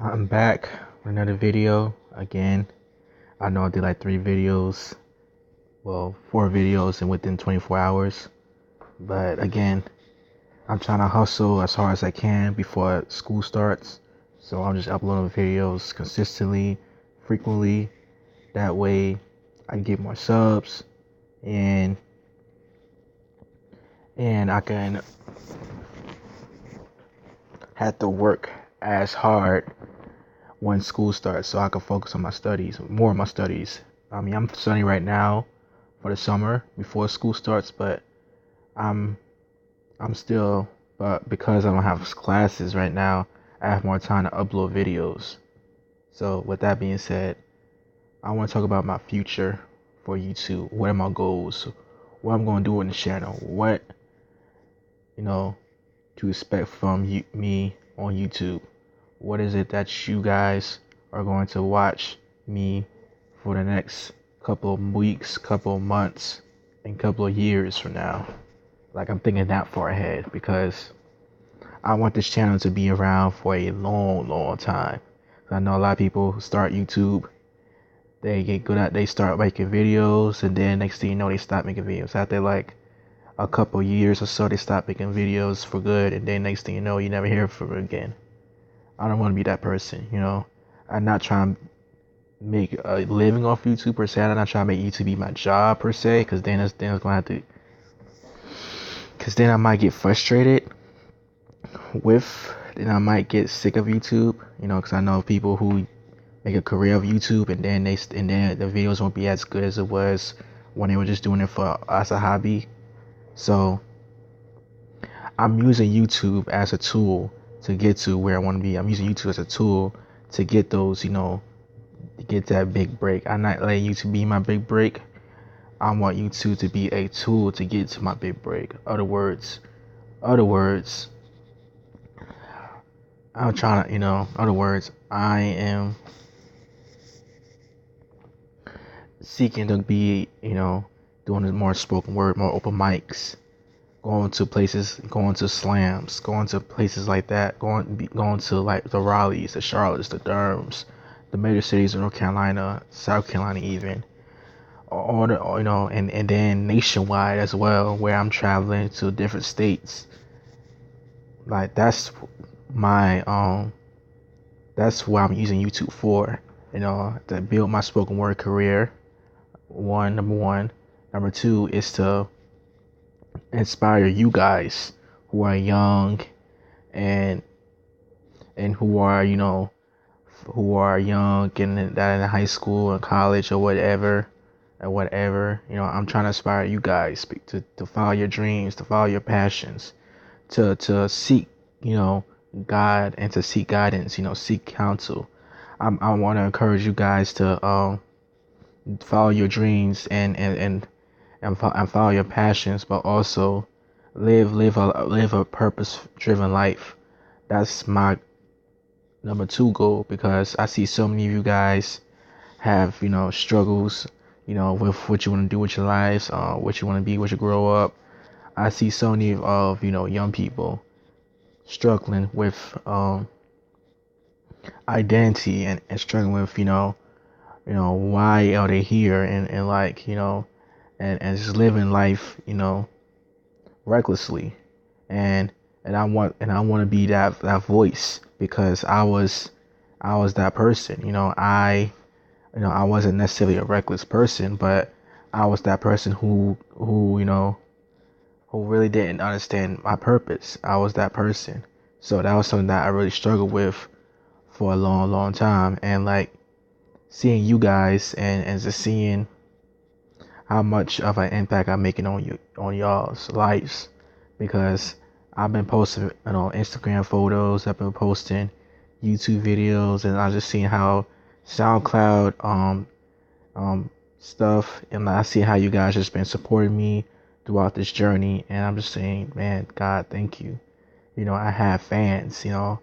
I'm back with another video again. I know I did like 3 videos, well, 4 videos and within 24 hours. But again, I'm trying to hustle as hard as I can before school starts. So I'm just uploading videos consistently, frequently. That way I can get more subs and I can have to work as hard when school starts so I can focus on my studies, more of my studies. I mean, I'm studying right now for the summer before school starts, but I'm I'm still, but because I don't have classes right now, I have more time to upload videos. So with that being said, I want to talk about my future for YouTube. What are my goals? What I'm going to do in the channel? What, to expect from me on YouTube? What is it that you guys are going to watch me for the next couple of weeks, couple of months, and couple of years from now? Like, I'm thinking that far ahead because I want this channel to be around for a long, long time. I know a lot of people who start YouTube, they get good at, they start making videos, and then next thing you know, they stop making videos. After like a couple of years or so, they stop making videos for good, and then next thing you know, you never hear from them again. I don't want to be that person, I'm not trying to make a living off YouTube per se. I'm not trying to make YouTube be my job per se, because then it's gonna have to, because then I might get frustrated then I might get sick of YouTube, because I know people who make a career of YouTube and then the videos won't be as good as it was when they were just doing it for as a hobby. So I'm using YouTube as a tool to get to where I want to be. I'm using YouTube as a tool to get those, to get that big break. I'm not letting YouTube be my big break. I want YouTube to be a tool to get to my big break. Other words, I'm trying to, other words, I am seeking to be, doing more spoken word, more open mics, going to slams, going to places like that, going to like the Raleighs, the Charlottes, the Durhams, the major cities of North Carolina, South Carolina even, all the, and then nationwide as well, where I'm traveling to different states. Like that's what I'm using YouTube for, to build my spoken word career. Number one. Number two is to inspire you guys who are young and who are young and that in high school and college or whatever. I'm trying to inspire you guys to follow your dreams, to follow your passions, to seek God, and to seek guidance, seek counsel. I want to encourage you guys to follow your dreams and follow your passions, but also live a purpose driven life. That's my number 2 goal, because I see so many of you guys have struggles with what you want to do with your lives, what you want to be, what you grow up. I see so many of young people struggling with identity and struggling with why are they here, and like and just living life recklessly, and I want to be that voice, because I was that person. I wasn't necessarily a reckless person, but I was that person who really didn't understand my purpose. I was that person. So that was something that I really struggled with for a long, long time. And like seeing you guys and just seeing how much of an impact I'm making on y'all's lives, because I've been posting Instagram photos, I've been posting YouTube videos, and I just seen how SoundCloud stuff, and I see how you guys just been supporting me throughout this journey, and I'm just saying, man, God, thank you. I have fans. I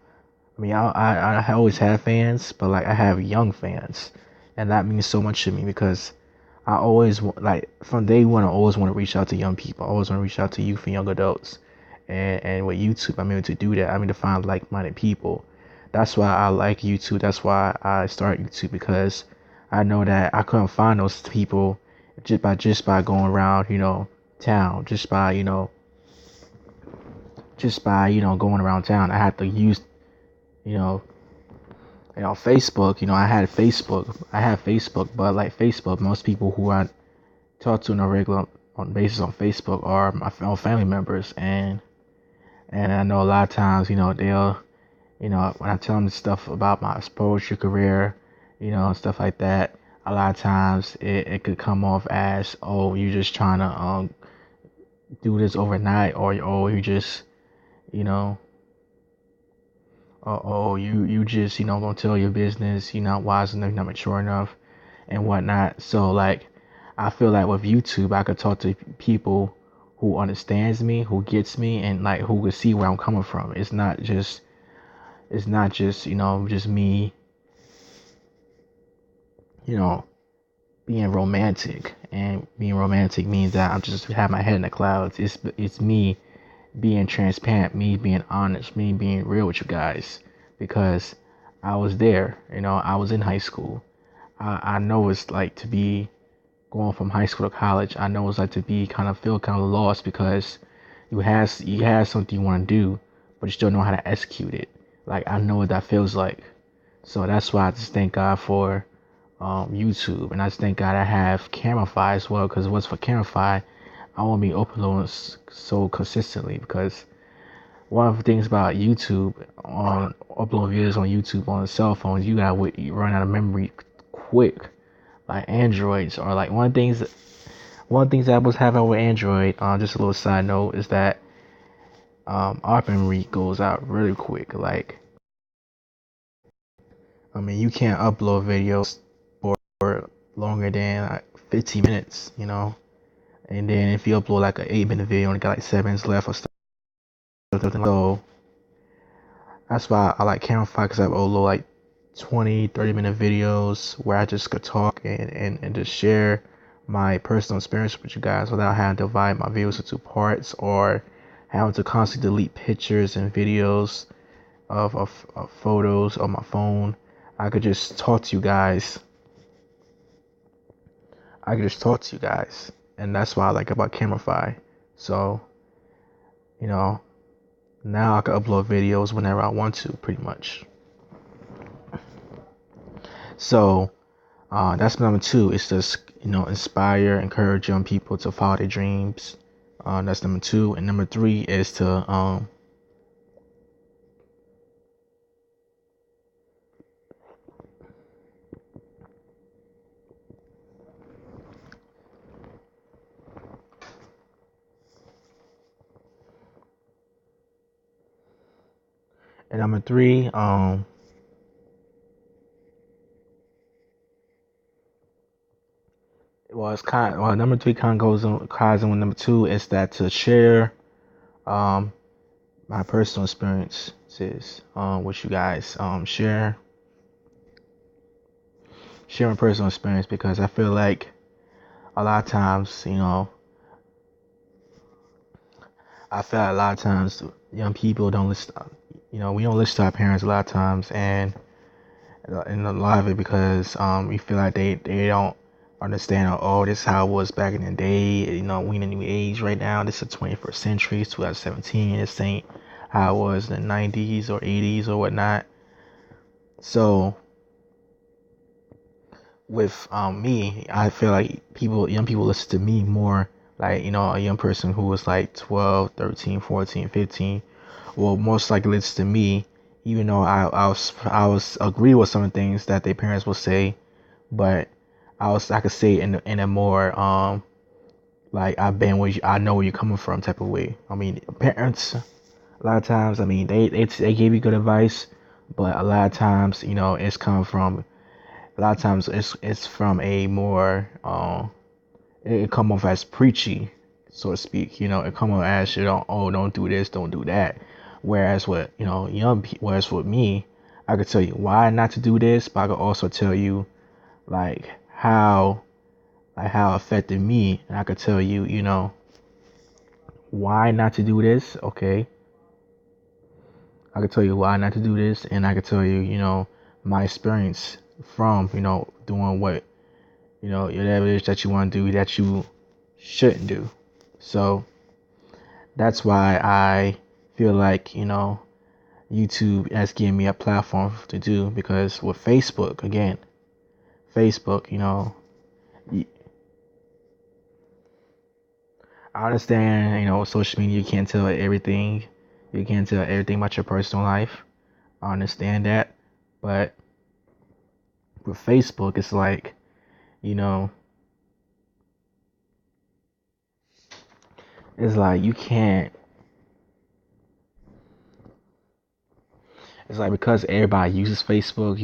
mean, I always have fans, but like I have young fans, and that means so much to me, because I always like from day one I always want to reach out to young people. I always want to reach out to youth and young adults, and with YouTube I'm able to do that. I'm able to find like-minded people That's why I like YouTube. That's why I started YouTube, because I know that I couldn't find those people just by going around, town, just by going around town. I had to use, you know, Facebook. I had Facebook, but like Facebook, most people who I talk to on a regular on basis on Facebook are my own family members, and I know a lot of times, they'll, when I tell them stuff about my poetry career, stuff like that, a lot of times it could come off as, oh, you just trying to do this overnight, or oh, you just, you know, oh, you just, gonna tell your business, you're not wise enough, you're not mature enough, and whatnot. So like, I feel like with YouTube, I could talk to people who understands me, who gets me, and like who could see where I'm coming from. It's not just just me, you know being romantic. And being romantic means that I'm just have my head in the clouds. It's me being transparent, me being honest, me being real with you guys, because I was there. I was in high school. I know it's like to be going from high school to college. I know it's like to be feel kind of lost, because you have something you want to do, but you still know how to execute it. Like, I know what that feels like. So that's why I just thank God for YouTube, and I just thank God I have Camify as well. Because what's for Camify, I won't be uploading so consistently, because one of the things about YouTube, on uploading videos on YouTube on a cell phone, you run out of memory quick. Like Androids, or like one of the things Apple's having with Android, just a little side note, is that our memory goes out really quick. Like, I mean, you can't upload videos for longer than like 15 minutes, and then if you upload like an 8-minute video, only got like 7 minutes left or stuff. So that's why I like Camify, because I upload like 20-30 minute videos where I just could talk and just share my personal experience with you guys, without having to divide my videos into parts, or having to constantly delete pictures and videos of photos on my phone. I could just talk to you guys. And that's what I like about Camify. So, now I can upload videos whenever I want to, pretty much. So, that's number 2. It's just, inspire, encourage young people to follow their dreams. That's number 2. And number 3 is to and number 3, number 3 kind of ties in with number 2, is that to share my personal experiences with you guys. Share my personal experience, because I feel like a lot of times, young people don't listen. We don't listen to our parents a lot of times, and a lot of it because we feel like they don't understand. Oh, this is how it was back in the day. We in a new age right now. This is the 21st century. It's 2017. This ain't how it was in the 90s or 80s or whatnot. So with me, I feel like young people listen to me more. Like, a young person who was like 12, 13, 14, 15 will most likely listen to me, even though I was agree with some of the things that their parents will say, but I could say it in a more like, I know where you're coming from type of way. I mean, parents, a lot of times, I mean, they gave you good advice, but a lot of times, it's coming from, a lot of times it's from a more it come off as preachy, so to speak. It come off as, don't do this, don't do that. Whereas with me, I could tell you why not to do this, but I could also tell you like how it affected me, and I could tell you, why not to do this. Okay, I could tell you why not to do this, and I could tell you, my experience from, doing what, whatever it is that you want to do that you shouldn't do. So that's why I feel like, YouTube has given me a platform to do, because with Facebook, again, Facebook, I understand, social media, you can't tell everything. You can't tell everything about your personal life. I understand that. But with Facebook, it's like, you know, it's like you can't, it's like because everybody uses Facebook,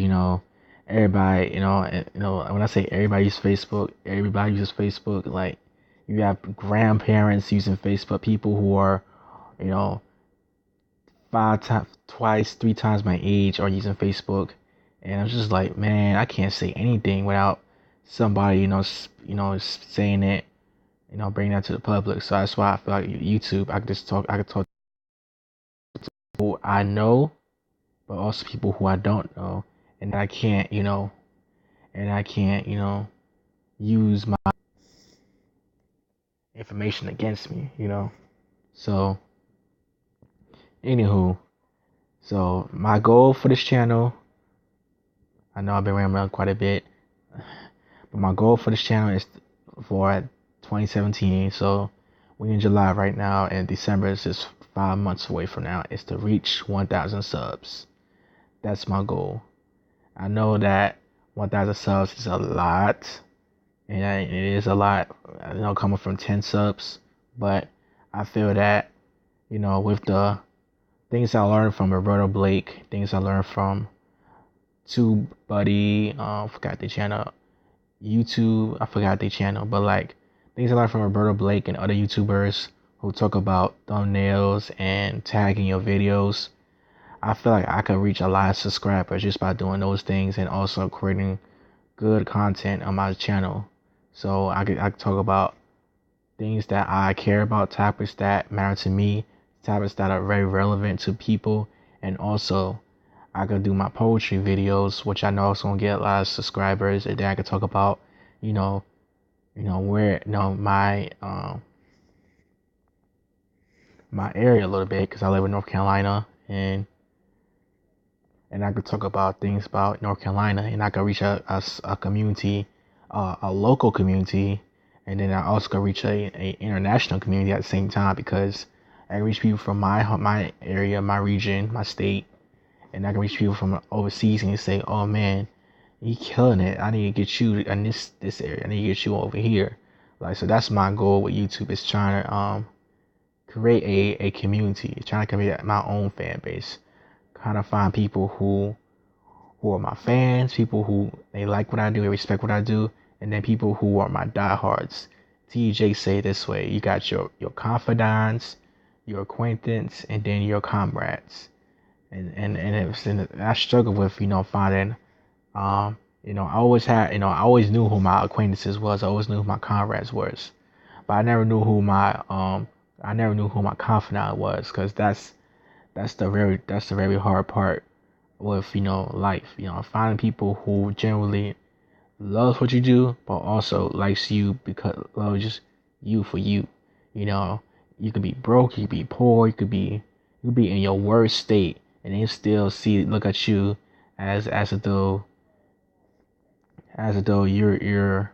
everybody, when I say everybody uses Facebook, like you have grandparents using Facebook, people who are, you know, twice, three times my age are using Facebook, and I'm just like, man, I can't say anything without somebody, saying it, bringing that to the public. So that's why I feel like YouTube, I could talk to people I know, but also people who I don't know, and I can't, use my information against me. So, anywho, so my goal for this channel, I know I've been rambling quite a bit, but my goal for this channel is for 2017. So we're in July right now, and December is just 5 months away from now. Is to reach 1,000 subs. That's my goal. I know that 1,000 subs is a lot, and it is a lot, coming from 10 subs. But I feel that, with the things I learned from Roberto Blake, things I learned from TubeBuddy, forgot the channel, YouTube, I forgot the channel, but like things I learned from Roberto Blake and other YouTubers who talk about thumbnails and tagging your videos, I feel like I could reach a lot of subscribers just by doing those things, and also creating good content on my channel. So I could talk about things that I care about, topics that matter to me, topics that are very relevant to people, and also I could do my poetry videos, which I know is gonna get a lot of subscribers, and then I could talk about, where, my area a little bit, because I live in North Carolina, and I could talk about things about North Carolina, and I could reach a community, a local community, and then I also could reach a international community at the same time, because I can reach people from my area, my region, my state, and I can reach people from overseas and say, oh man, you killing it. I need to get you in this area. I need to get you over here. Like, so that's my goal with YouTube, is trying to create a community, trying to create my own fan base. Kind of find people who are my fans, people who they like what I do, they respect what I do, and then people who are my diehards. TJ say this way: you got your confidants, your acquaintance, and then your comrades. And I struggle with finding I always knew who my acquaintances was, I always knew who my comrades was, but I never knew who my confidant was, because that's the very hard part with life, finding people who generally loves what you do, but also likes you because loves just you for you. You could be broke, you could be poor, you could be in your worst state, and they still look at you as though you're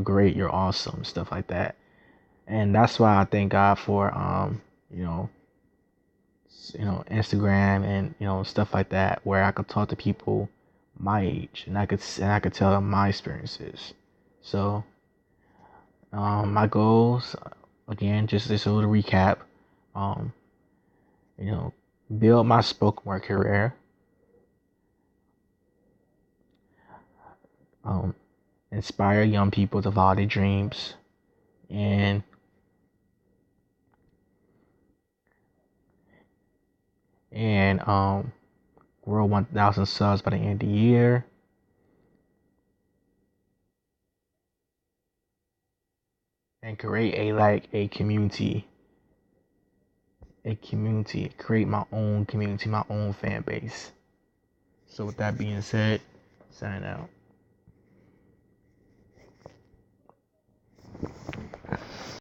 great, you're awesome, stuff like that. And that's why I thank God for you know Instagram, and stuff like that, where I could talk to people my age, and I could tell them my experiences. So my goals, again, just a little recap. um you know Build my spoken word career, um inspire young people to follow their dreams, and and grow 1,000 subs by the end of the year, and create a community a community, create my own community, my own fan base. So with that being said, sign out.